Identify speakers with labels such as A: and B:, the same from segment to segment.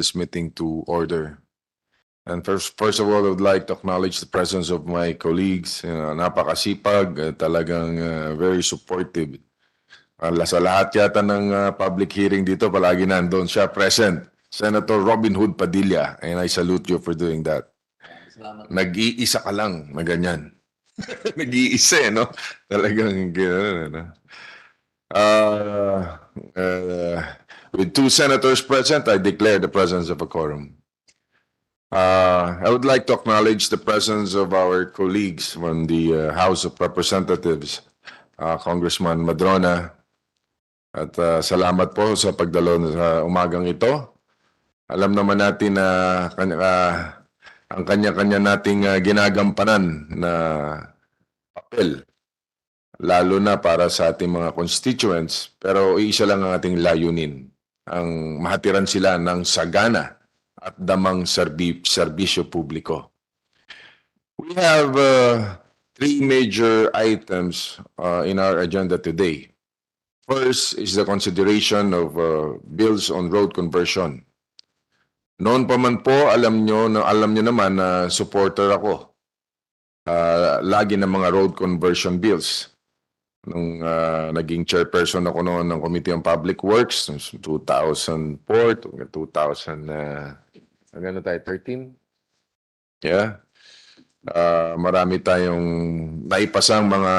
A: this meeting to order. And first of all, I would like to acknowledge the presence of my colleagues. Napakasipag, talagang very supportive. Sa lahat yata ng public hearing dito, palagi nandun siya present. Senator Robin Hood Padilla, and I salute you for doing that. Nag-iisa ka lang na ganyan. Nag-iisa, no? Talagang gano'n, with two senators present, I declare the presence of a quorum. I would like to acknowledge the presence of our colleagues from the House of Representatives, Congressman Madrona, at salamat po sa pagdalo sa umagang ito. Alam naman natin na ang kanya-kanya nating ginagampanan na papel, lalo na para sa ating mga constituents, pero isa lang ang ating layunin, ang mahatiran sila ng sagana at damang serbisyo publiko. We have three major items in our agenda today. First is the consideration of bills on road conversion. Noon pa man po, alam nyo naman na supporter ako lagi ng mga road conversion bills. Nung naging chairperson ako noon ng Committee on Public Works, 2004 to 2013? Yeah. Marami tayong naipasang mga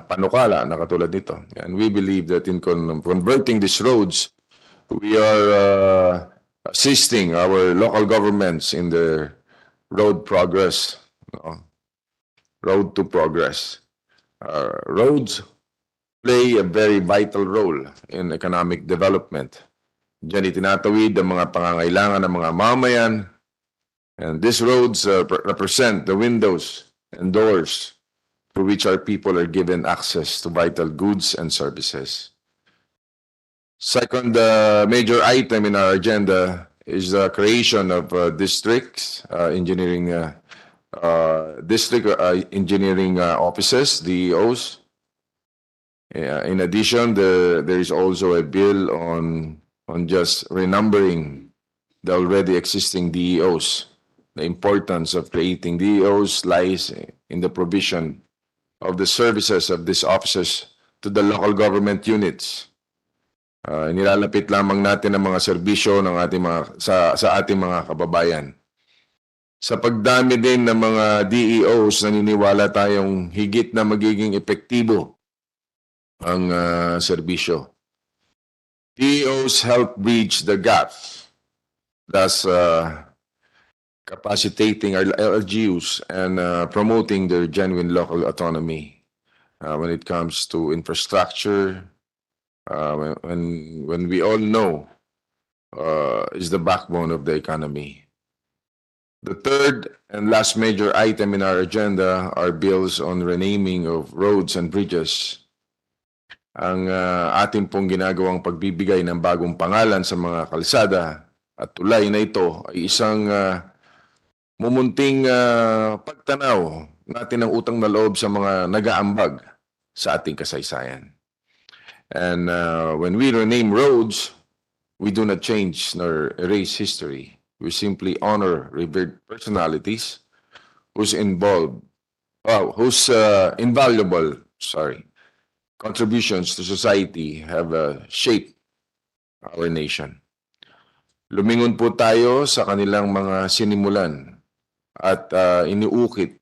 A: panukala na katulad nito. And we believe that in converting these roads, we are assisting our local governments in their road progress. Road to progress. Roads play a very vital role in economic development. Diyan itinatawid ang mga pangangailangan ng mga mamayan. And these roads represent the windows and doors through which our people are given access to vital goods and services. Second major item in our agenda is the creation of district engineering offices, DEOs. In addition, there is also a bill on just renumbering the already existing DEOs. The importance of creating DEOs lies in the provision of the services of these offices to the local government units. Nilalapit lamang natin ang mga serbisyo ng ating sa ating mga kababayan. Sa pagdami din ng mga DEOs, naniniwala tayong higit na magiging epektibo ang serbisyo. DEOs help bridge the gap, thus capacitating our LGUs and promoting their genuine local autonomy when it comes to infrastructure, when we all know is the backbone of the economy. The third and last major item in our agenda are bills on renaming of roads and bridges. Ang ating pong ginagawang pagbibigay ng bagong pangalan sa mga kalsada at tulay na ito ay isang mumunting pagtanaw natin ng utang na loob sa mga nag-aambag sa ating kasaysayan. And when we rename roads, we do not change nor erase history. We simply honor revered personalities whose invaluable contributions to society have shaped our nation. Lumingon po tayo sa kanilang mga sinimulan at iniukit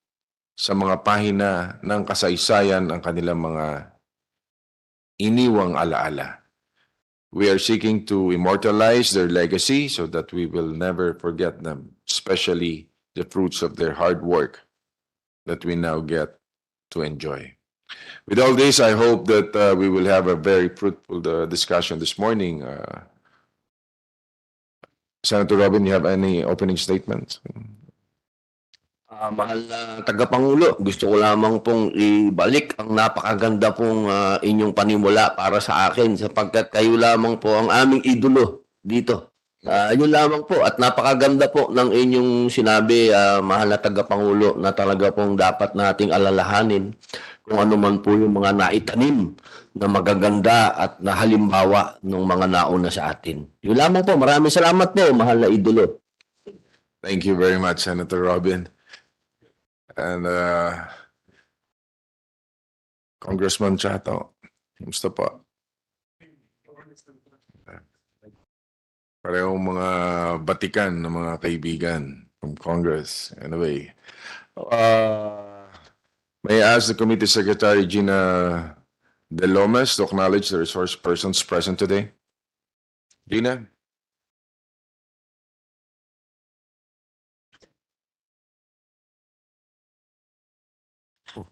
A: sa mga pahina ng kasaysayan ang kanilang mga iniwang alaala. We are seeking to immortalize their legacy so that we will never forget them, especially the fruits of their hard work that we now get to enjoy. With all this, I hope that we will have a very fruitful discussion this morning. Senator Robin, you have any opening statements?
B: Mahal na tagapangulo, gusto ko lamang pong ibalik ang napakaganda pong inyong panimula para sa akin sapagkat kayo lamang po ang aming idolo dito. Yun lamang po at napakaganda po ng inyong sinabi, mahal na tagapangulo, na talaga pong dapat nating alalahanin kung ano man po yung mga naitanim na magaganda at na halimbawa ng mga nauna sa atin. Yun lamang po. Maraming salamat po, mahal na idolo.
A: Thank you very much, Senator Robin. And Congressman Chatto, kamusta po? Parehong mga batikan ng mga kaibigan from Congress. Anyway, may I ask the Committee Secretary Gina De Lomes to acknowledge the resource persons present today? Gina?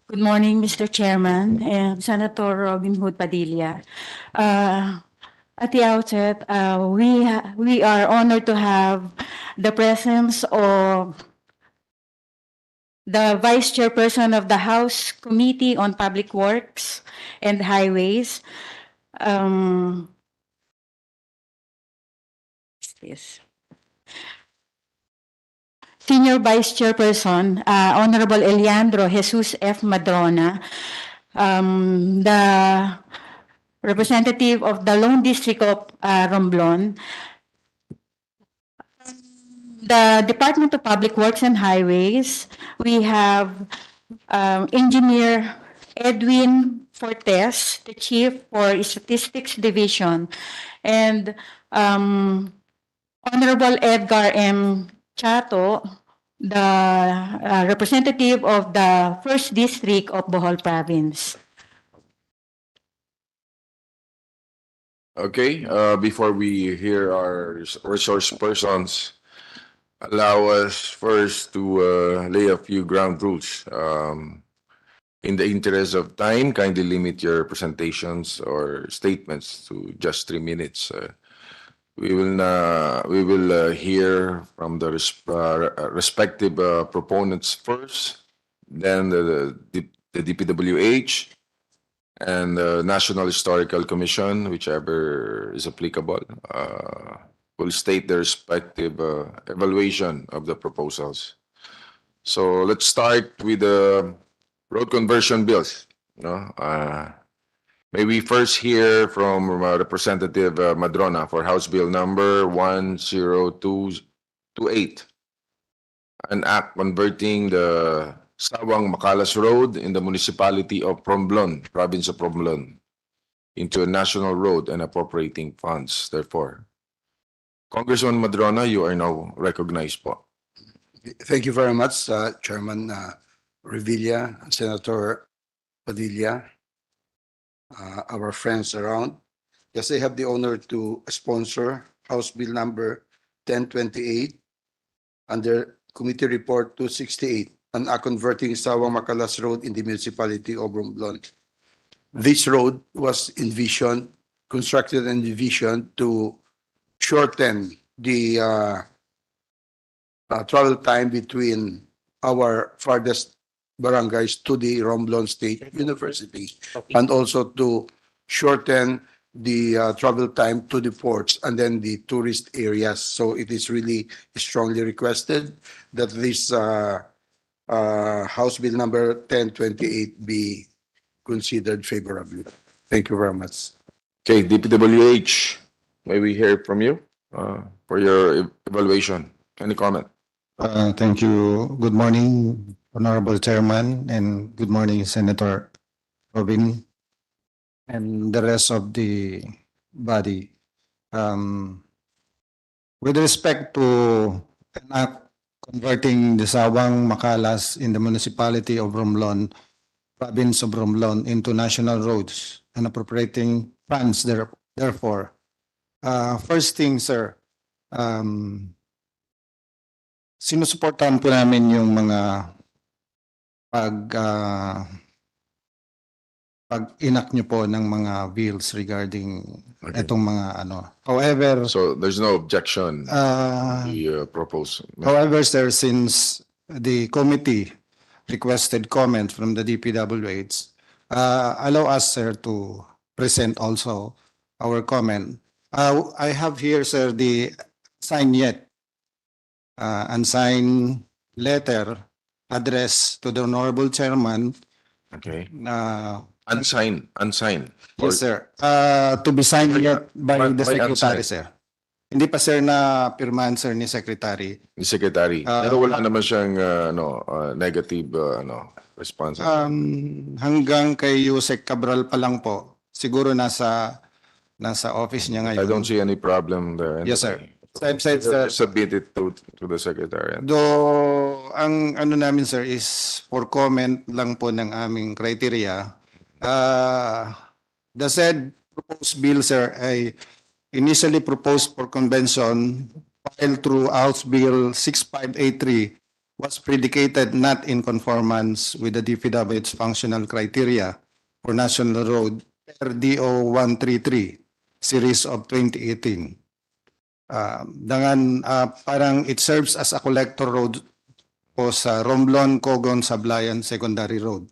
C: Good morning, Mr. Chairman and Senator Robin Hood Padilla. At the outset, we are honored to have the presence of the Vice Chairperson of the House Committee on Public Works and Highways. Yes. Senior Vice Chairperson, Honorable Eliandro Jesus F. Madrona, the representative of the Lone District of Romblon, the Department of Public Works and Highways, we have Engineer Edwin Fortes, the Chief for Statistics Division, and Honorable Edgar M. Chatto, the representative of the First District of Bohol Province.
A: Okay, before we hear our resource persons, allow us first to lay a few ground rules. In the interest of time, kindly limit your presentations or statements to just 3 minutes. We will hear from the respective proponents first, then the DPWH, and the National Historical Commission, whichever is applicable, will state their respective evaluation of the proposals. So let's start with the road conversion bills. May we first hear from Representative Madrona for House Bill number 10228, an act converting the Sawang-Macalas Road in the municipality of Romblon, province of Romblon, into a national road and appropriating funds. Therefore, Congressman Madrona, you are now recognized po.
D: Thank you very much, Chairman Revilla, Senator Padilla, our friends around. Yes, I have the honor to sponsor House Bill number 1028 under Committee Report 268 on converting Sawang-Macalas Road in the municipality of Romblon. This road was constructed and envisioned to shorten the travel time between our farthest barangays to the Romblon State University, and also to shorten the travel time to the ports and then the tourist areas. So it is really strongly requested that this House Bill number 1028 be considered favorably. Thank you very much.
A: Okay, DPWH, may we hear from you for your evaluation? Any comment?
E: Thank you. Good morning, Honorable Chairman, and good morning, Senator Robin, and the rest of the body. With respect to an act converting the Sawang-Macalas in the municipality of Romblon, province of Romblon, into national roads and appropriating funds therefore. First thing, sir, sinusuportahan po namin yung mga pag-inak nyo po ng mga bills regarding itong mga ano. However,
A: So there's no objection to the proposal.
E: however, sir, since the committee requested comment from the DPWH, allow us, sir, to present also our comment. I have here, sir, the unsigned letter addressed to the Honorable Chairman
A: Okay.
E: Unsigned.
A: Unsigned.
E: Yes, sir. To be signed yet by
A: Why-
E: the
A: why
E: secretary,
A: unsigned?
E: sir. Hindi pa, sir, na pirmahan, sir, ni secretary.
A: Ni Secretary. Pero wala naman siyang negative response.
E: Hanggang kay Yusek Cabral pa lang po. Siguro nasa office niya ngayon.
A: I don't see any problem there.
E: Yes, sir.
A: Anyway.
E: I've said, sir,
A: Submit it to the Secretary.
E: though, ang ano namin, sir, is for comment lang po ng aming criteria. The said proposed bill, sir, ay initially proposed for convention filed through House Bill 6583 was predicated not in conformance with the DPW's functional criteria for National Road per DO 133 series of 2018. Parang it serves as a collector road po sa Romblon, Cogon, Sablayan Secondary Road.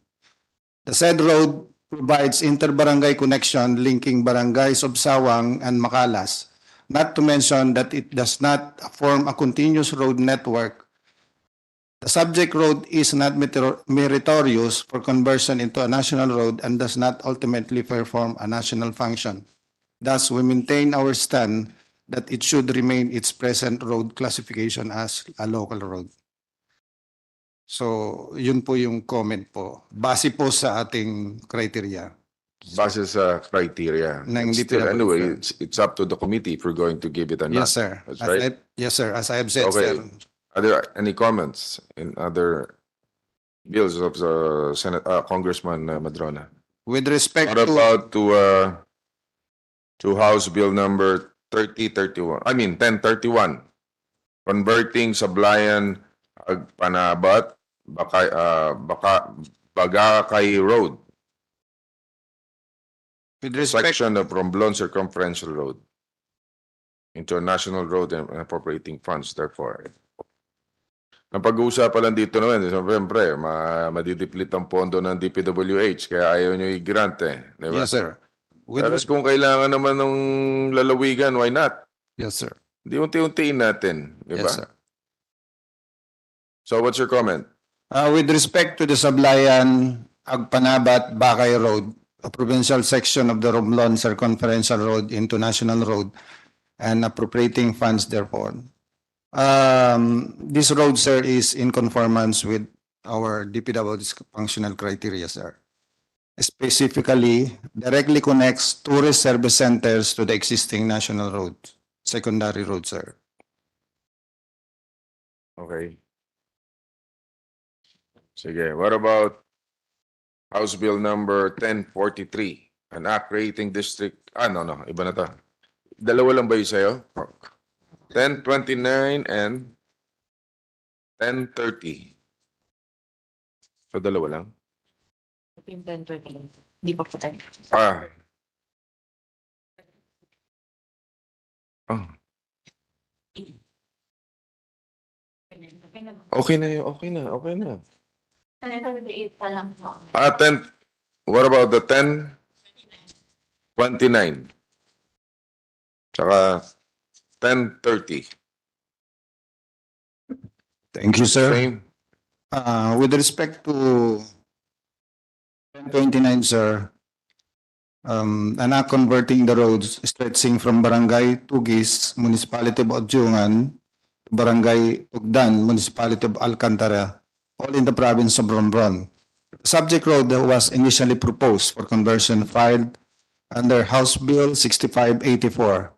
E: The said road provides inter-barangay connection linking barangays of Sawang and Macalas, not to mention that it does not form a continuous road network. The subject road is not meritorious for conversion into a national road and does not ultimately perform a national function. Thus, we maintain our stand that it should remain its present road classification as a local road. So, yun po yung comment po. Base po sa ating criteria.
A: Base sa criteria.
E: Ng
A: Still,
E: DPWH,
A: anyway,
E: sir.
A: it's up to the committee if we're going to give it or not.
E: Yes, sir.
A: That's right.
E: Yes, sir. As I have said,
A: Okay.
E: sir.
A: Are there any comments in other bills of the Congressman Madrona?
E: With respect
A: What
E: to,
A: about to House Bill number 1031, converting Sablayan Agpanabat Bagakay Road,
E: with respect,
A: section of Romblon Circumferential Road into a national road and appropriating funds, therefore. Ang pag-uusapan lang dito naman, siyempre, madidiplit ang pondo ng DPWH, kaya ayaw nyo i-grant Di ba?
E: yes, sir. With
A: Pero
E: res-
A: kung kailangan naman ng lalawigan, why not?
E: yes, sir.
A: Di unti-untiin natin, di ba?
E: Yes, sir.
A: So what's your comment?
E: With respect to the Sablayan Agpanabat Bakay Road, a provincial section of the Romblon Circumferential Road into National Road and appropriating funds therefore. This road, sir, is in conformance with our DPW's functional criteria, sir. Specifically, directly connects tourist service centers to the existing national road, secondary road, sir.
A: Okay. Sige, what about House Bill number 1043, an act creating district, no, iba na to. Dalawa lang ba yung sa'yo? 1029 and 1030. So dalawa lang?
C: Hindi pa po tayo.
A: Ah. Oh. Okay na yun, okay na.
C: 10:38 pa lang po.
A: 10, what about the 1029? Tsaka 1030.
E: Thank you, sir.
A: Same.
E: With respect to 1029, sir, anak converting the roads stretching from Barangay Tugis, Municipality of Cojuangco, to Barangay Tugdan, Municipality of Alcantara, all in the province of Romblon. The subject road that was initially proposed for conversion filed under House Bill 6584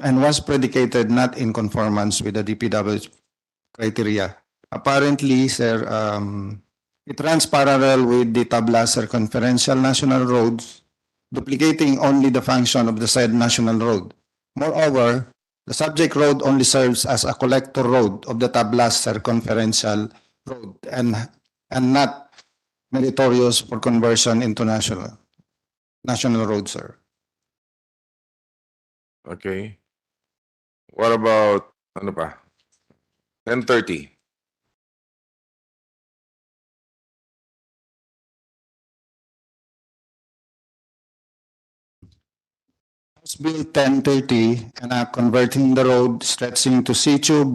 E: and was predicated not in conformance with the DPW criteria. Apparently, sir, it runs parallel with the Tabla Circumferential National Roads, duplicating only the function of the said national road. Moreover, the subject road only serves as a collector road of the Tabla Circumferential Road and not meritorious for conversion into national road, sir.
A: Okay. What about, ano pa? 1030.
E: House Bill 1030 and converting the road stretching to Sitio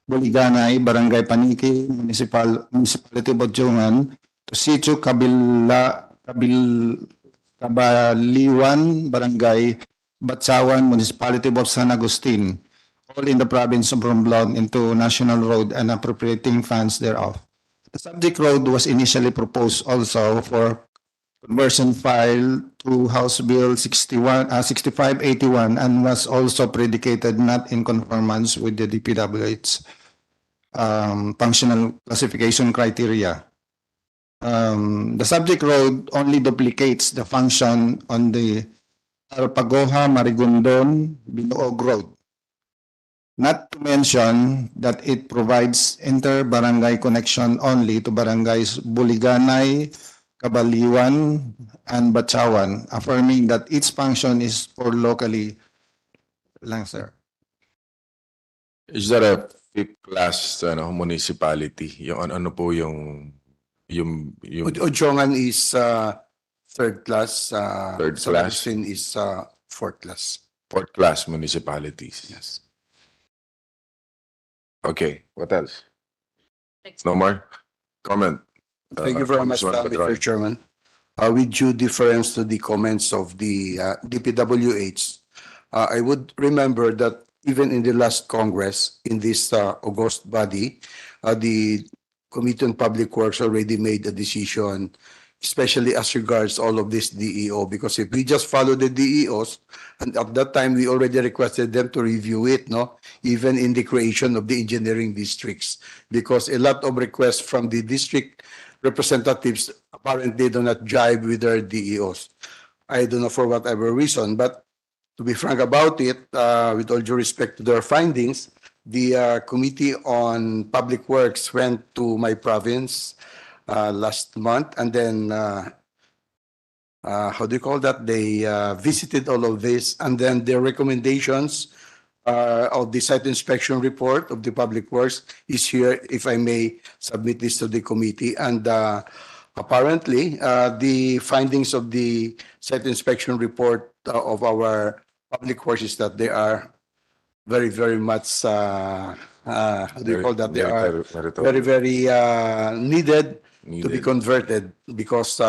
E: Buliganay, Barangay Paniki, Municipality of Cojuangco to Sitio Cabaliwan, Barangay Batsawan, Municipality of San Agustin, all in the province of Romblon, into National Road and appropriating funds thereof. The subject road was initially proposed also for conversion file to House Bill 6581 and was also predicated not in conformance with the DPWH functional classification criteria. The subject road only duplicates the function on the Alpagoha Marigondon Binuog Road. Not to mention that it provides inter-barangay connection only to barangays Buliganay, Kabaliwan, and Batsawan, affirming that its function is for locally lang, sir.
A: Is that a fifth class municipality? Yung ano po yung
D: Ojongan is third class.
A: Third
D: San
A: class.
D: Agustin is fourth class.
A: fourth class municipalities?
D: Yes.
A: Okay, what else? No more comment.
D: Thank you very much,
A: Congressman
D: Mr.
A: Padraig.
D: Chairman. With due deference to the comments of the DPWH, I would remember that even in the last Congress, in this august body, the Committee on Public Works already made a decision, especially as regards all of this DEO, because if we just follow the DEOs, and at that time, we already requested them to review it, no? Even in the creation of the engineering districts, because a lot of requests from the district representatives apparently do not jive with their DEOs. I don't know for whatever reason, but to be frank about it, with all due respect to their findings, the Committee on Public Works went to my province last month, and then how do you call that? They visited all of this, and then their recommendations of the site inspection report of the Public Works is here, if I may submit this to the committee. And apparently, the findings of the site inspection report of our Public Works is that they are very, very much, how do you call that? They are very, very needed to be converted, because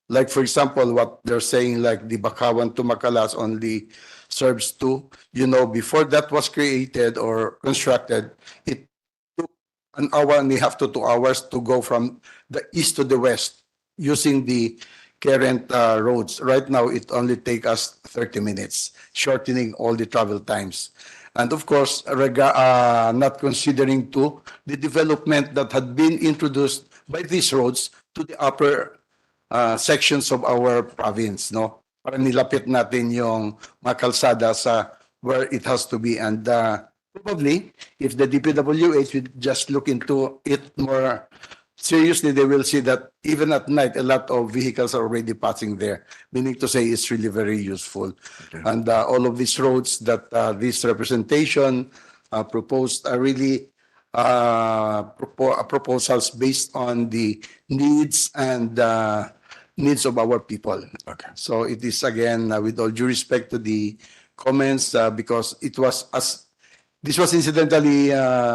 D: like, for example, what they're saying, like the Bakawan to Macalas only serves two. You know, before that was created or constructed, it took an hour and a half to 2 hours to go from the east to the west using the current roads. Right now, it only takes us 30 minutes, shortening all the travel times. And of course, not considering too the development that had been introduced by these roads to the upper sections of our province, no? Para nilapit natin yung mga kalsada sa where it has to be. And probably, if the DPWH would just look into it more seriously, they will see that even at night, a lot of vehicles are already passing there, meaning to say it's really very useful. Okay. And all of these roads that this representation proposed are really proposals based on the needs and needs of our people.
A: Okay.
D: So it is, again, with all due respect to the comments, because it was this was incidentally,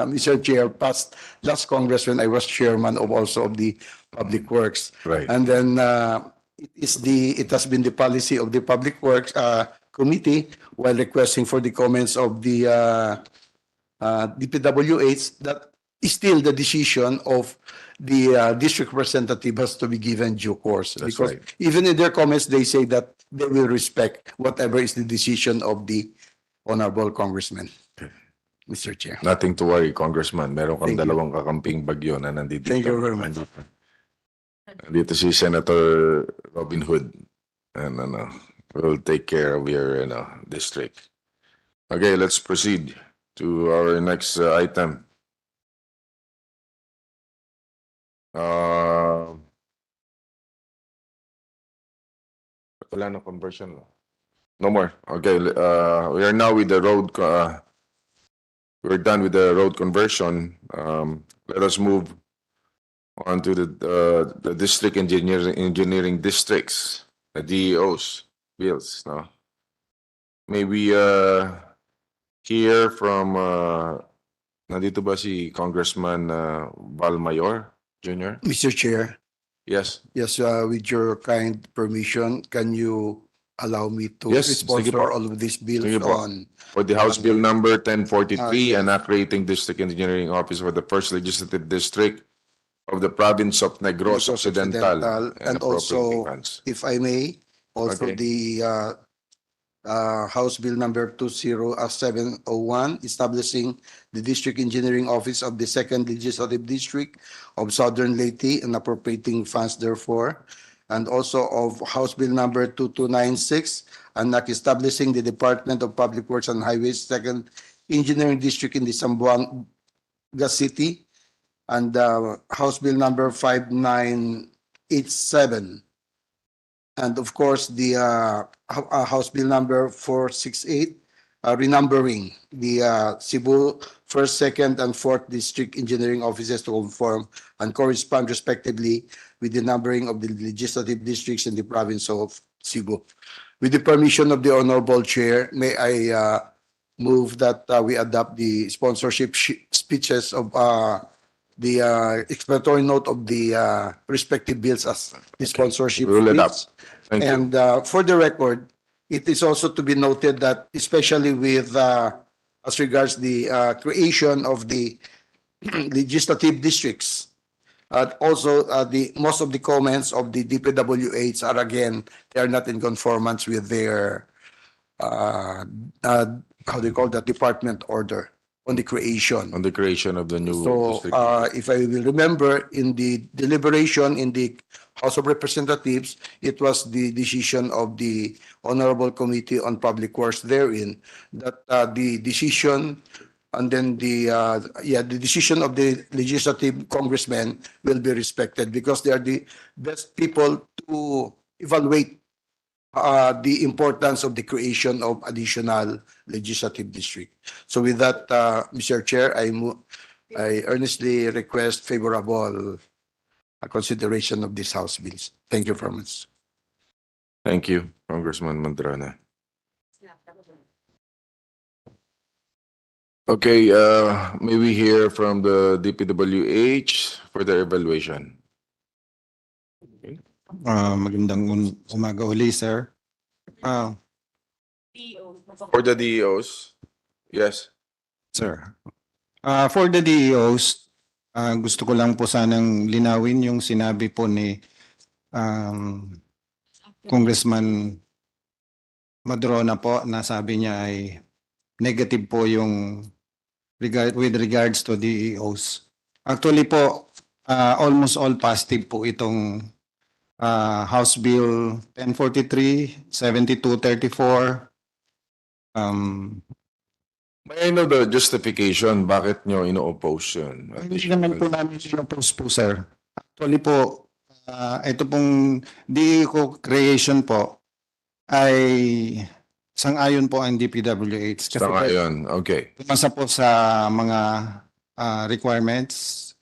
D: Mr. Chair, passed last Congress when I was chairman of also of the Public Works.
A: Right.
D: And then it has been the policy of the Public Works Committee, while requesting for the comments of the DPWH, that is still the decision of the district representative has to be given due course.
A: That's
D: because
A: right.
D: even in their comments, they say that they will respect whatever is the decision of the honorable congressman. Mr. Chair.
A: Nothing to worry, Congressman. Meron kang
D: Thank you.
A: dalawang kakamping bagyo na nandito.
D: Thank you very much.
A: Nandito si Senator Robin Hood. And will take care of your district. Okay, let's proceed to our next item. Wala na conversion. No more. Okay, we are now with the road. We're done with the road conversion. Let us move on to the district engineering districts, the DEOs, bills. No? May we hear from nandito ba si Congressman Valmayor Jr.?
D: Mr. Chair,
A: Yes.
D: Yes, with your kind permission, can you allow me to
A: Yes, sige
D: sponsor
A: po.
D: all of these bills
A: Sige po.
D: on?
A: For the House Bill number 1043
D: yes.
A: and creating District Engineering Office for the First Legislative District of the Province of Negros
D: Negros
A: Occidental
D: and
A: appropriating
D: also,
A: funds.
D: if I may, also
A: Okay.
D: the House Bill number 20701, establishing the District Engineering Office of the Second Legislative District of Southern Leyte and appropriating funds therefore, and also of House Bill number 2296, and establishing the Department of Public Works and Highways Second Engineering District in the Zamboanga City, and House Bill number 5987. And of course, the House Bill number 468, renumbering the Cebu First, Second, and Fourth District Engineering Offices to conform and correspond respectively with the numbering of the legislative districts in the province of Cebu. With the permission of the Honorable Chair, may I move that we adopt the sponsorship speeches of the explanatory note of the respective bills as the sponsorship
A: Rule it up.
D: speech.
A: Thank you.
D: And for the record, it is also to be noted that especially with as regards the creation of the legislative districts, also the most of the comments of the DPWHs are again, they are not in conformance with their how do you call that, department order on the creation.
A: On the creation of the new
D: So,
A: district.
D: if I will remember, in the deliberation in the House of Representatives, it was the decision of the Honorable Committee on Public Works therein that the decision and then the decision of the legislative congressmen will be respected because they are the best people to evaluate the importance of the creation of additional legislative district. So with that, Mr. Chair, I earnestly request favorable consideration of these House bills. Thank you very much.
A: Thank you, Congressman Mandrana. Okay, may we hear from the DPWH for their evaluation?
E: Magandang umaga uli, sir.
A: For the DEOs? Yes.
E: Sir. For the DEOs, gusto ko lang po sanang linawin yung sinabi po ni Congressman Madrona po na sabi niya ay negative po yung with regards to DEOs. Actually po, almost all positive po itong House Bill 1043, 7234.
A: May I know the justification bakit nyo ino-oppose yun?
E: Hindi naman po namin sinopose po, sir. Actually po, ito pong DEO creation po ay sang-ayon po ang DPWH. Kasi
A: Sa ngayon, okay.
E: pumasa po sa mga requirements.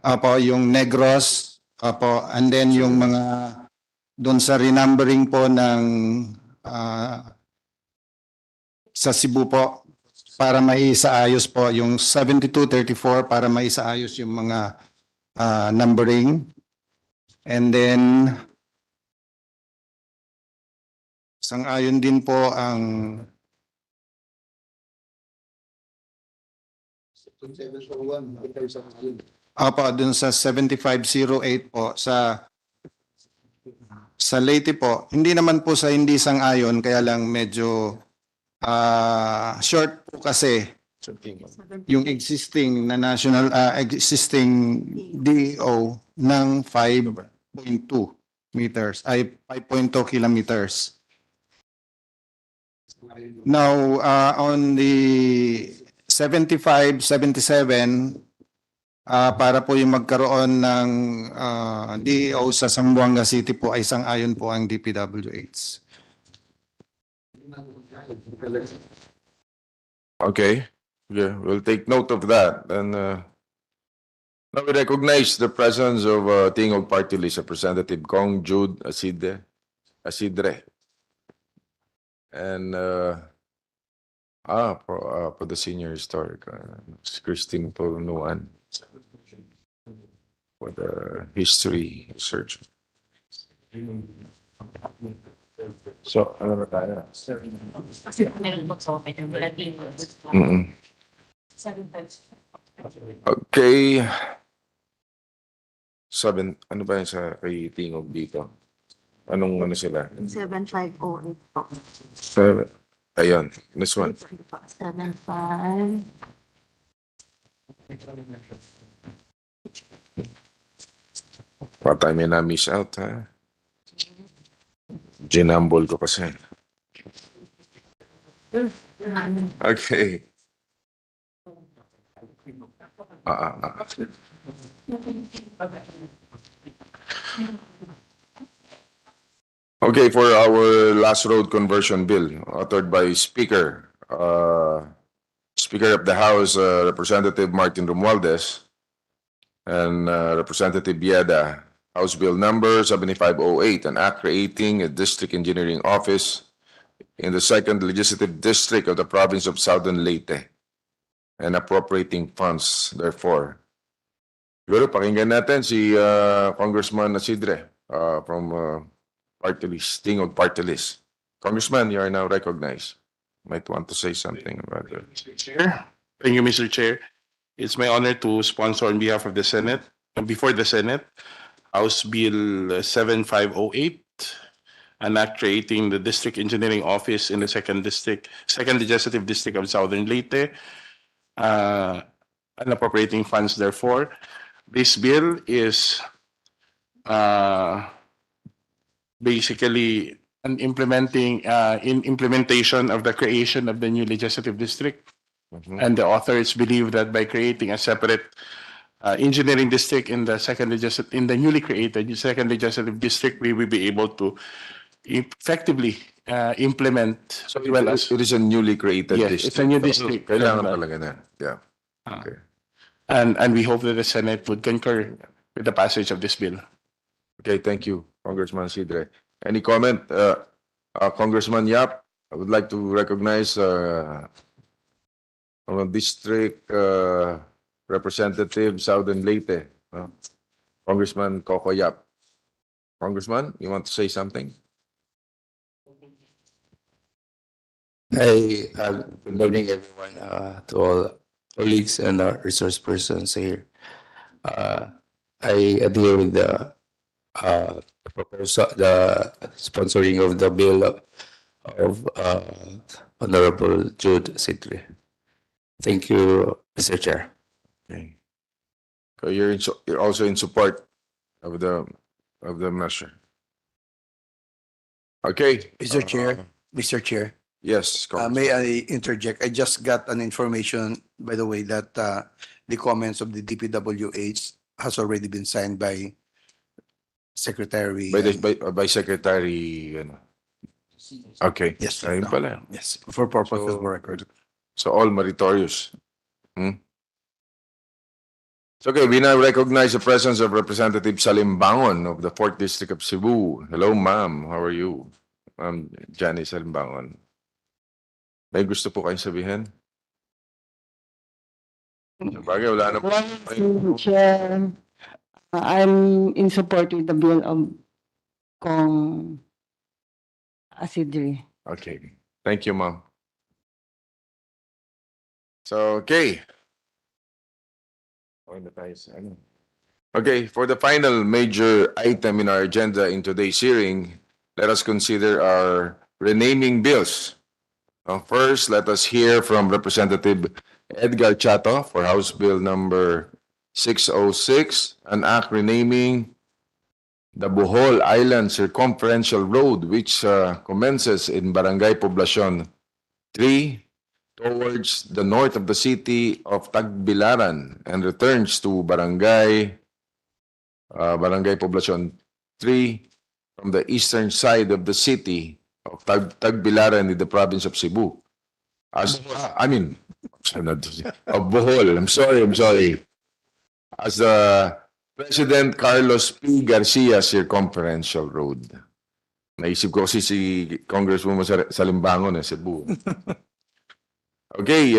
E: Apo, yung Negros, apo, and then yung mga doon sa renumbering po ng sa Cebu po para maisaayos po yung 7234 para maisaayos yung mga numbering. And then sang-ayon din po ang dun sa 7508 po sa Leyte po. Hindi naman po sa hindi sang-ayon kaya lang medyo short po kasi yung existing na national existing DEO ng 5.2 meters ay 5.2 kilometers. Now on the 75, 77 para po yung magkaroon ng DEO sa Zamboanga City po ay sang-ayon po ang DPWH.
A: Okay. Yeah, we'll take note of that. And now we recognize the presence of Tingog Party List Representative Kong Jude Acidre. And for the senior historic, Christine Polunuan. for the history research. So, ano na tayo? Mm-mm. Okay. 7, ano ba yung sa kay Tingog dito? Anong ano sila?
C: 7508 po.
A: 7. Ayun, this one.
C: 75.
A: Patay may na-miss out, ha? Ginambol ko kasi. Okay. Ah. Okay, for our last road conversion bill, authored by Speaker of the House, Representative Martin Romualdez, and Representative Bieda, House Bill Number 7508, an act creating a district engineering office in the 2nd Legislative District of the Province of Southern Leyte and appropriating funds therefore. Siguro pakinggan natin si Congressman Acidre from Party List, Tingog Party List. Congressman, you are now recognized. Might want to say something about it.
F: Chair. Thank you, Mr. Chair. It's my honor to sponsor on behalf of the Senate, before the Senate, House Bill 7508, an act creating the District Engineering Office in the 2nd Legislative District of Southern Leyte, and appropriating funds therefore. This bill is basically in implementation of the creation of the new legislative district. And the authors believe that by creating a separate engineering district in the newly created 2nd legislative district, we will be able to effectively implement.
A: So
F: as well as
A: it is a newly created
F: Yes,
A: district.
F: it's a new district.
A: Kailangan
F: And,
A: talaga na. Yeah. Okay.
F: and we hope that the Senate would concur with the passage of this bill.
A: Okay, thank you, Congressman Sidre. Any comment? Congressman Yap, I would like to recognize our district representative, Southern Leyte, Congressman Coco Yap. Congressman, you want to say something?
G: Hi, good morning, everyone, to all colleagues and resource persons here. I adhere with the proposal, the sponsoring of the bill of Honorable Jude Acidre. Thank you, Mr. Chair.
A: Okay. So you're also in support of the measure. Okay.
D: Mr. Chair, Mr. Chair,
A: Yes, Congressman.
D: may I interject? I just got an information, by the way, that the comments of the DPWH has already been signed by Secretary.
A: By Secretary, ano. Okay.
D: Yes,
A: Ayun
D: no.
A: pala.
D: Yes, for purpose
A: So-
D: of record.
A: So all meritorious. So okay, we now recognize the presence of Representative Salimbangon of the 4th District of Cebu. Hello, ma'am. How are you? Ma'am Janice Salimbangon. May gusto po kayong sabihin? Sabagay, wala na po.
H: Mr. Chair, I'm in support with the bill of Kong Acidre.
A: Okay. Thank you, ma'am. So, okay. Okay, for the final major item in our agenda in today's hearing, let us consider our renaming bills. First, let us hear from Representative Edgar Chatto for House Bill Number 606, an act renaming the Bohol Island Circumferential Road, which commences in Barangay Poblacion 3 towards the north of the city of Tagbilaran and returns to Barangay Poblacion 3 from the eastern side of the city of Tagbilaran in the province of Cebu. Of Bohol. I'm sorry. As the President Carlos P. Garcia Circumferential Road. Naisip ko kasi si Congresswoman Salimbangon Cebu. Okay,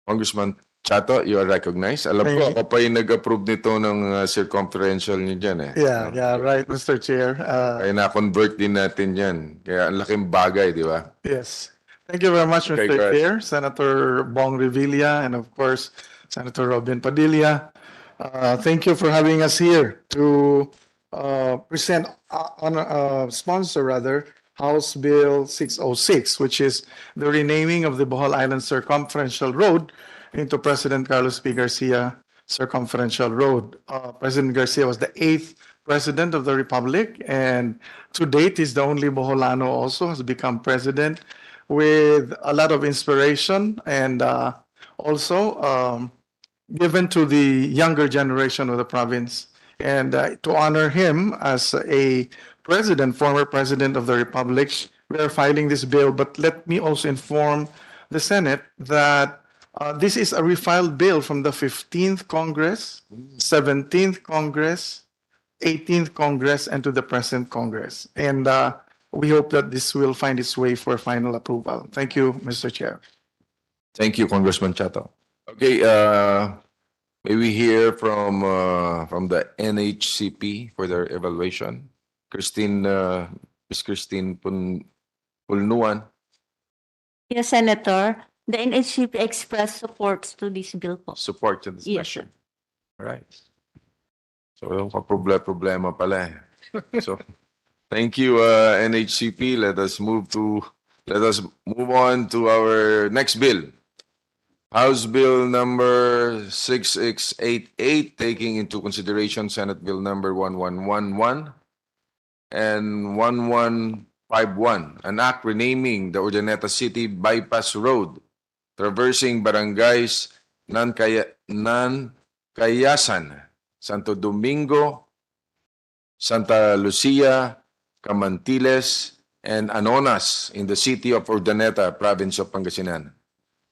A: Congressman Chatto, you are recognized. Alam ko, ako pa yung nag-approve nito ng circumferential niyo dyan eh.
I: Yeah, right, Mr. Chair.
A: Kaya na-convert din natin yan. Kaya ang laking bagay, di ba?
I: Yes. Thank you very much,
A: Okay,
I: Mr.
A: go ahead.
I: Chair, Senator Bong Revilla, and of course, Senator Robin Padilla. Thank you for having us here to present sponsor rather House Bill 606, which is the renaming of the Bohol Island Circumferential Road into President Carlos P. Garcia Circumferential Road. President Garcia was the 8th President of the Republic, and to date, he's the only Boholano also has become president, with a lot of inspiration and also given to the younger generation of the province. And to honor him as a president, former president of the Republic, we are filing this bill. But let me also inform the Senate that this is a refiled bill from the 15th Congress, 17th Congress, 18th Congress, and to the present Congress. And we hope that this will find its way for final approval. Thank you, Mr. Chair.
A: Thank you, Congressman Chatto. Okay, may we hear from the NHCP for their evaluation? Ms. Christine Pulnuan.
J: Yes, Senator. The NHCP expressed support to this bill po.
A: Support to this
J: Yes,
A: measure. All right. So, problema pala eh. So, thank you, NHCP. Let us move on to our next bill. House Bill number 6688, taking into consideration Senate Bill number 1111 and 1151, an act renaming the Urdaneta City Bypass Road, traversing barangays Nancayasan, Santo Domingo, Santa Lucia, Camantiles, and Anonas in the city of Urdaneta, province of Pangasinan,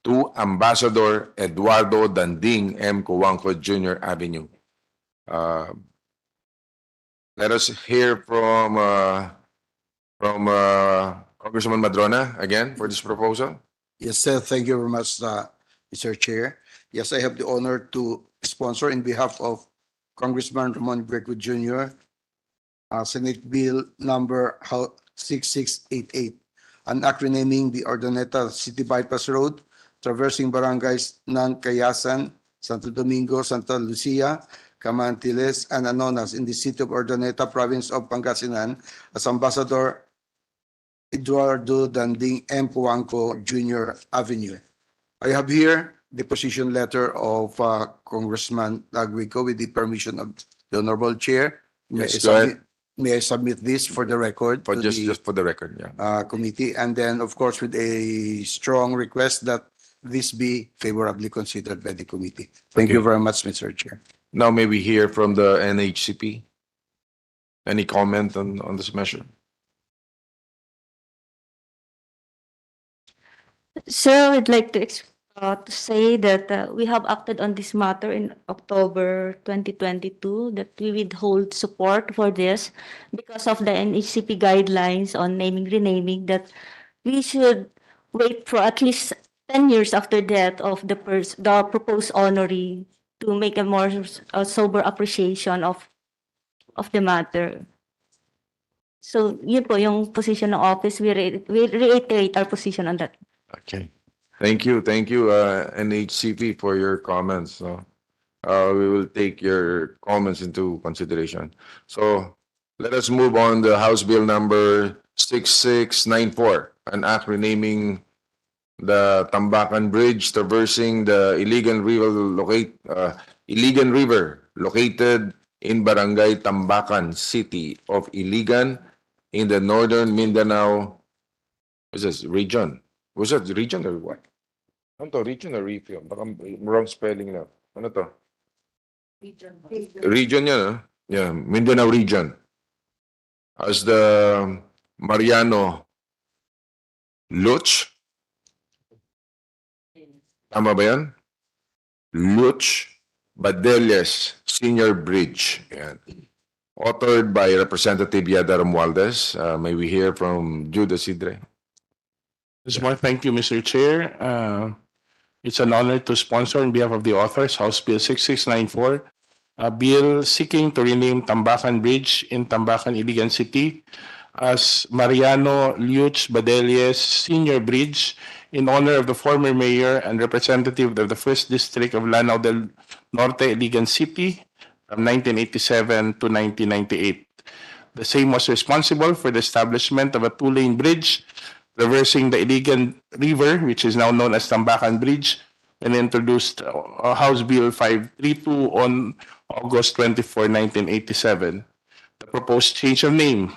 A: to Ambassador Eduardo Danding M. Cojuangco Jr. Avenue. Let us hear from Congressman Madrona again for this proposal.
D: Yes, sir. Thank you very much, Mr. Chair. Yes, I have the honor to sponsor in behalf of Congressman Ramon Greco Jr. Senate Bill number 6688, an act renaming the Urdaneta City Bypass Road, traversing barangays Nancayasan, Santo Domingo, Santa Lucia, Camantiles, and Anonas in the city of Urdaneta, province of Pangasinan, as Ambassador Eduardo Danding M. Cojuangco Jr. Avenue. I have here the position letter of Congressman Guico with the permission of the Honorable Chair.
A: Yes, go ahead.
D: May I submit this for the record?
A: For
D: to
A: just for the record, yeah.
D: committee, and then, of course, with a strong request that this be favorably considered by the committee. Thank you very much, Mr. Chair.
A: Now may we hear from the NHCP? Any comment on this measure?
J: Sir, I'd like to say that we have acted on this matter in October 2022, that we withhold support for this because of the NHCP guidelines on naming, renaming, that we should wait for at least 10 years after death of the proposed honoree to make a more sober appreciation of the matter. So, yun po yung position ng office. We reiterate our position on that.
A: Okay. Thank you, NHCP, for your comments. So, we will take your comments into consideration. So, let us move on to House Bill number 6694, an act renaming the Tambacan Bridge, traversing the Iligan River located in Barangay Tambacan, City of Iligan, in the northern Mindanao. What's this region? Was that region or what? Ano to? Region or region? Baka wrong spelling na. Ano to? Region yan, ah. Yeah, Mindanao region. As the Mariano Lluch. Tama ba yan? Lluch Badelles Senior Bridge. Yan. Authored by Representative Yada Romualdez. May we hear from Jude Acidre?
F: Thank you, Mr. Chair. It's an honor to sponsor on behalf of the authors House Bill 6694, a bill seeking to rename Tambacan Bridge in Tambacan, Iligan City as Mariano Lluch Badelles Senior Bridge in honor of the former mayor and representative of the First District of Lanao del Norte, Iligan City from 1987 to 1998. The same was responsible for the establishment of a two-lane bridge traversing the Iligan River, which is now known as Tambacan Bridge, and introduced House Bill 532 on August 24, 1987. The proposed change of name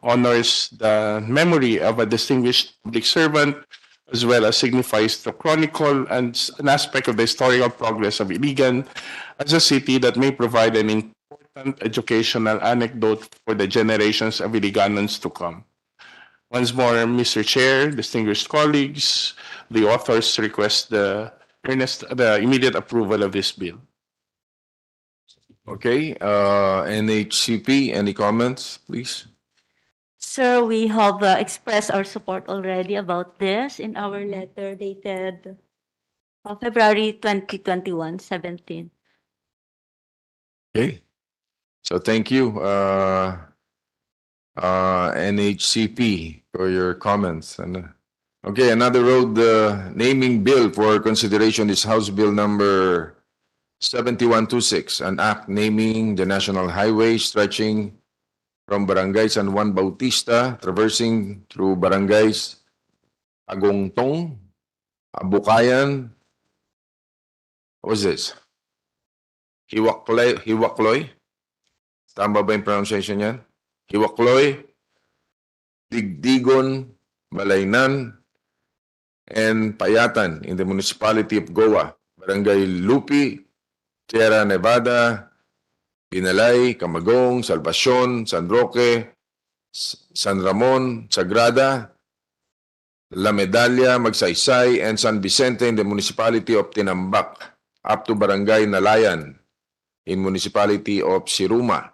F: honors the memory of a distinguished public servant, as well as signifies the chronicle and an aspect of the historical progress of Iligan as a city that may provide an important educational anecdote for the generations of Iliganans to come. Once more, Mr. Chair, distinguished colleagues, the authors request the immediate approval of this bill.
A: Okay, NHCP, any comments, please?
J: Sir, we have expressed our support already about this in our letter dated February 2021, 17.
A: Okay, so thank you, NHCP, for your comments. And okay, another road naming bill for consideration is House Bill number 7126, an act naming the national highway stretching from Barangay San Juan Bautista, traversing through barangays Agongtong, Abukayan, what was this? Hiwakloy? Tama ba yung pronunciation yan? Hiwakloy, Digdigon, Balaynan, and Payatan in the municipality of Goa, Barangay Lupi, Sierra Nevada, Pinalay, Camagong, Salvacion, San Roque, San Ramon, Sagrada, La Medalla, Magsaysay, and San Vicente in the municipality of Tinambak, up to Barangay Nalayan in municipality of Siruma,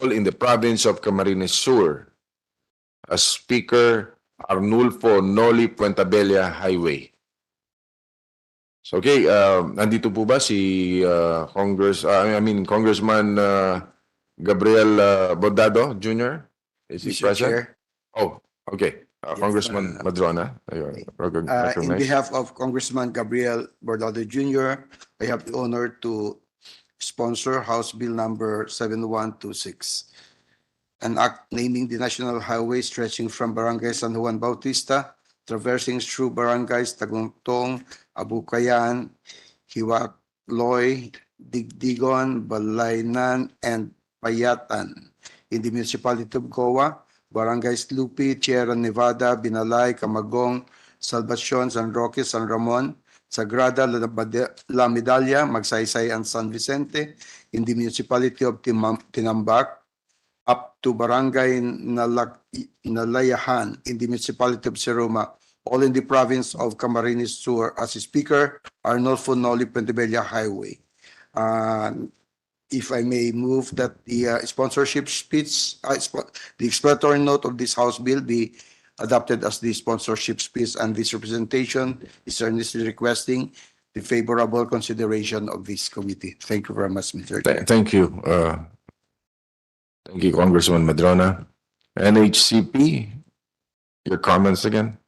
A: all in the province of Camarines Sur. As Speaker, Arnulfo Noli Fuentebella Highway. So, okay, nandito po ba si Congressman Gabriel Bordado Jr.? Is he
D: Mr.
A: present?
D: Chair,
A: Oh, okay. Congressman Madrona,
D: in
A: recognized.
D: behalf of Congressman Gabriel Bordado Jr., I have the honor to sponsor House Bill number 7126, an act naming the national highway stretching from Barangay San Juan Bautista, traversing through barangays Tagungtong, Abukayan, Hiwakloy, Digdigon, Balaynan, and Payatan in the municipality of Goa, barangays Lupi, Sierra Nevada, Binalay, Camagong, Salvacion, San Roque, San Ramon, Sagrada, La Medalla, Magsaysay, and San Vicente in the municipality of Tinambak, up to Barangay Nalayahan in the municipality of Siruma, all in the province of Camarines Sur. As Speaker, Arnulfo Noli Fuentebella Highway. If I may move that the sponsorship speech, the explanatory note of this House Bill be adopted as the sponsorship speech, and this representation is earnestly requesting the favorable consideration of this committee. Thank you very much, Mr. Chair.
A: Thank you. Thank you, Congressman Madrona. NHCP, your comments again?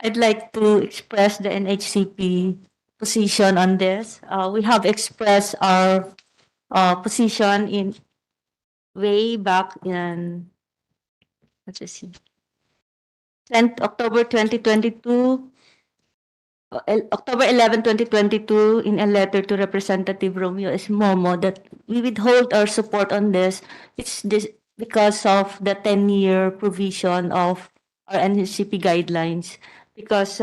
J: I'd like to express the NHCP position on this. We have expressed our position in way back in, let's just see, October 2022, October 11, 2022, in a letter to Representative Romualdez Momo, that we withhold our support on this. It's this because of the 10-year provision of our NHCP guidelines. Because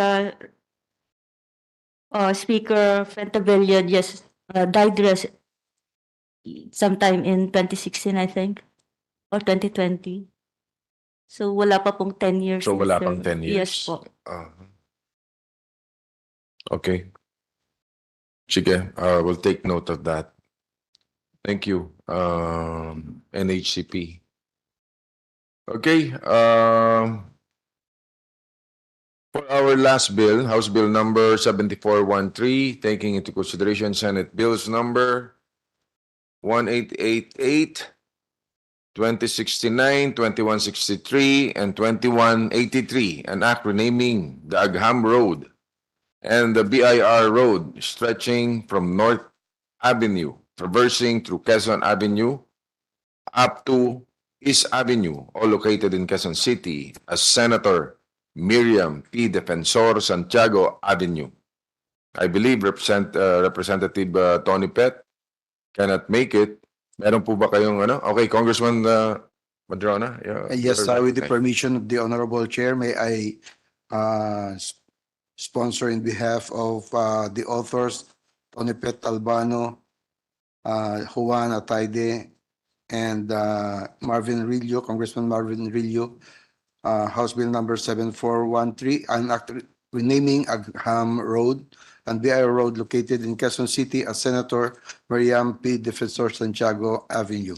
J: Speaker Fuentebella just died sometime in 2016, I think, or 2020. So wala pa pong 10 years.
A: So wala
J: Mr.
A: pang 10 years.
J: Yes po.
A: Okay. Sige, we'll take note of that. Thank you, NHCP. Okay, For our last bill, House Bill number 7413, taking into consideration Senate Bills number 1888, 2069, 2163, and 2183, an act renaming the Agham Road and the BIR Road stretching from North Avenue, traversing through Quezon Avenue up to East Avenue, all located in Quezon City, as Senator Miriam P. Defensor-Santiago Avenue. I believe Representative Tony Pet cannot make it. Meron po ba kayong ano? Okay, Congressman Madrona? Yeah,
D: Yes, with the permission of the Honorable Chair, may I sponsor in behalf of the authors, Tony Pet Albano, Juan Atayde, and Marvin Rillo, Congressman Marvin Rillo, House Bill number 7413, an act renaming Agham Road and BIR Road located in Quezon City as Senator Miriam P. Defensor-Santiago Avenue.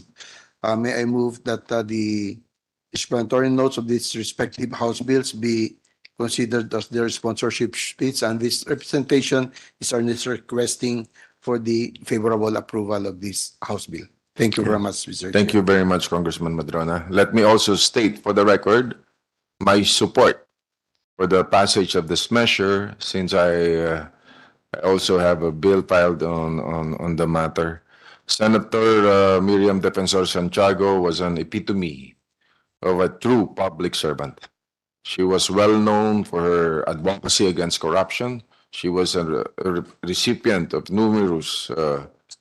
D: May I move that the explanatory notes of these respective House bills be considered as their sponsorship speech, and this representation is earnestly requesting for the favorable approval of this House bill. Thank you very much, Mr.
A: Thank you very much, Congressman Madrona. Let me also state for the record my support for the passage of this measure, since I also have a bill filed on the matter. Senator Miriam Defensor-Santiago was an epitome of a true public servant. She was well known for her advocacy against corruption. She was a recipient of numerous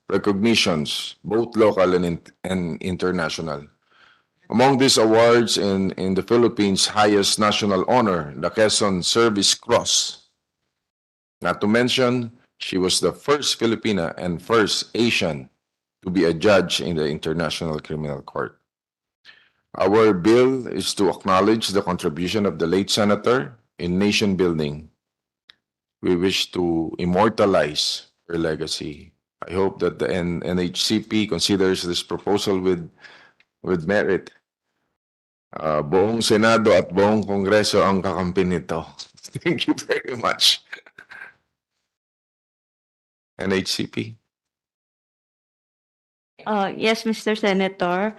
A: recognitions, both local and international. Among these awards in the Philippines' highest national honor, the Quezon Service Cross. Not to mention, she was the first Filipina and first Asian to be a judge in the International Criminal Court. Our bill is to acknowledge the contribution of the late senator in nation building. We wish to immortalize her legacy. I hope that the NHCP considers this proposal with merit. Buong Senado at buong Kongreso ang kakampi nito. Thank you very much. NHCP.
J: Yes, Mr. Senator.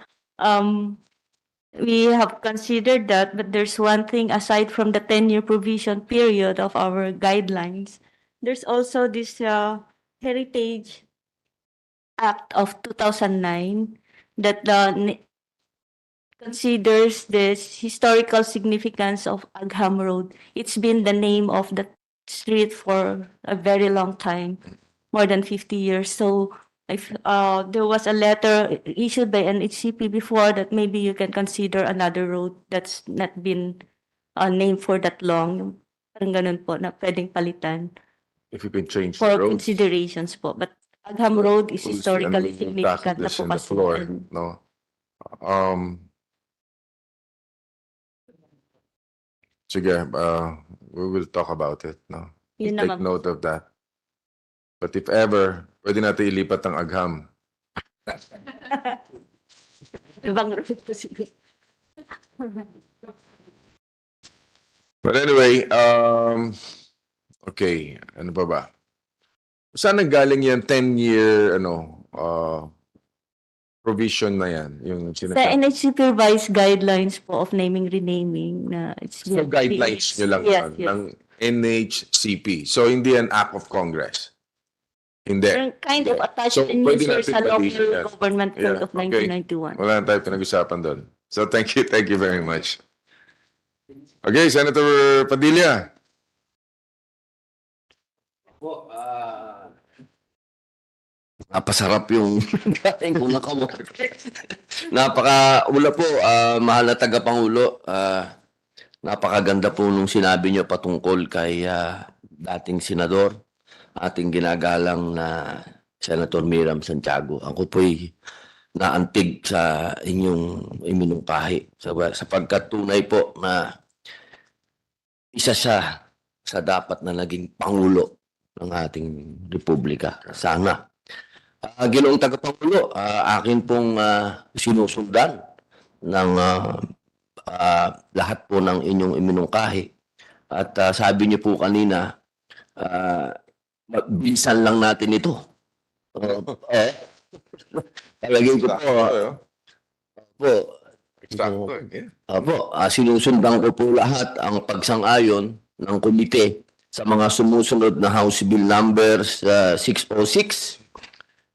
J: We have considered that, but there's one thing aside from the 10-year provision period of our guidelines. There's also this Heritage Act of 2009 that considers this historical significance of Agham Road. It's been the name of the street for a very long time, more than 50 years. So if there was a letter issued by NHCP before that maybe you can consider another road that's not been named for that long. Parang ganun po na pwedeng palitan
A: If you can change
J: for
A: the road.
J: considerations po. But Agham Road is
A: We'll see.
J: historically
A: And we'll
J: significant
A: tackle
J: na
A: this
J: po
A: in the
J: kasi.
A: floor,
J: And
A: no? Sige, we will talk about it, no?
J: yun
A: Take
J: naman po.
A: note of that. But if ever, pwede natin ilipat ang Agham.
J: Ibang road po siguro.
A: But anyway, okay, ano pa ba? Saan nanggaling yan 10-year provision na yan? Yung
J: Sa
A: sinasabi.
J: NHCP revised guidelines po of naming renaming na it's
A: So guidelines nyo lang
J: yes,
A: yun,
J: yes.
A: ng NHCP. So hindi an act of Congress. Hindi.
J: They're kind of attached
A: So,
J: in
A: pwede
J: sir
A: natin
J: sa local
A: palitan yan.
J: government code
A: Yeah,
J: of
A: okay.
J: 1991.
A: Wala na tayo pinag-usapan doon. So thank you very much. Okay, Senator Padilla.
B: Napasarap yung dating kung nakamot. Napaka-ula po, mahal na tagapangulo. Napakaganda po nung sinabi niyo patungkol kay dating senador, ating ginagalang na Senator Miriam Santiago. Ako po'y naantig sa inyong iminungkahi sapagkat tunay po na isa siya sa dapat na naging pangulo ng ating republika. Sana. Ginoong tagapangulo, akin pong sinusundan ng lahat po ng inyong iminungkahi. At sabi niyo po kanina, bilisan lang natin ito. Talagay ko po, sinusundan ko po lahat ang pagsang-ayon ng komite sa mga sumusunod na House Bill numbers 606,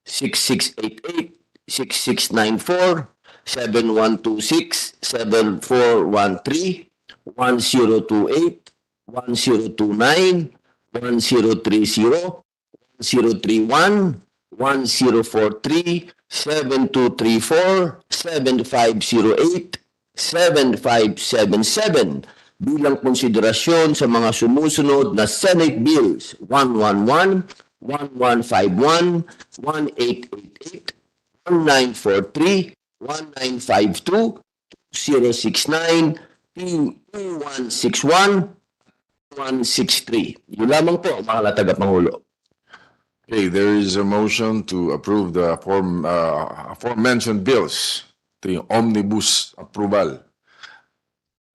B: 6688, 6694, 7126, 7413, 1028, 1029, 1030, 1031, 1043, 7234, 7508, 7577 bilang konsiderasyon sa mga sumusunod na Senate Bills 111, 1151, 1888, 1943, 1952, 2069, 2161, 163. Yun lamang po, mga tagapangulo.
A: Okay, there is a motion to approve the aforementioned bills, the omnibus approval.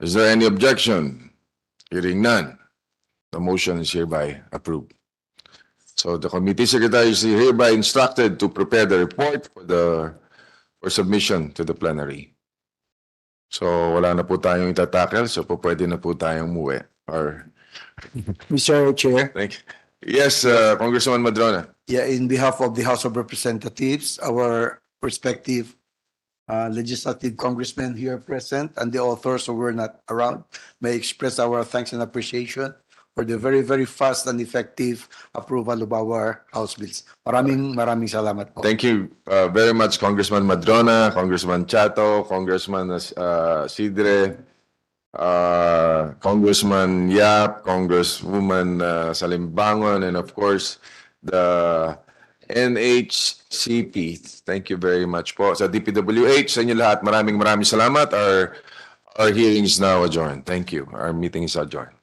A: Is there any objection? Hearing none, the motion is hereby approved. So the committee secretary is hereby instructed to prepare the report for submission to the plenary. So wala na po tayong itatakel, so po pwede na po tayong umuwi. Or
D: Mr. Chair,
A: thank you. Yes, Congressman Madrona.
D: yeah, in behalf of the House of Representatives, our respective legislative congressmen here present and the authors who were not around may express our thanks and appreciation for the very, very fast and effective approval of our House bills. Maraming salamat po.
A: Thank you very much, Congressman Madrona, Congressman Chatto, Congressman Acidre, Congressman Yap, Congresswoman Salimbangon, and of course, the NHCP. Thank you very much po. Sa DPWH, sa inyo lahat, maraming salamat. Our hearing is now adjourned. Thank you. Our meeting is adjourned.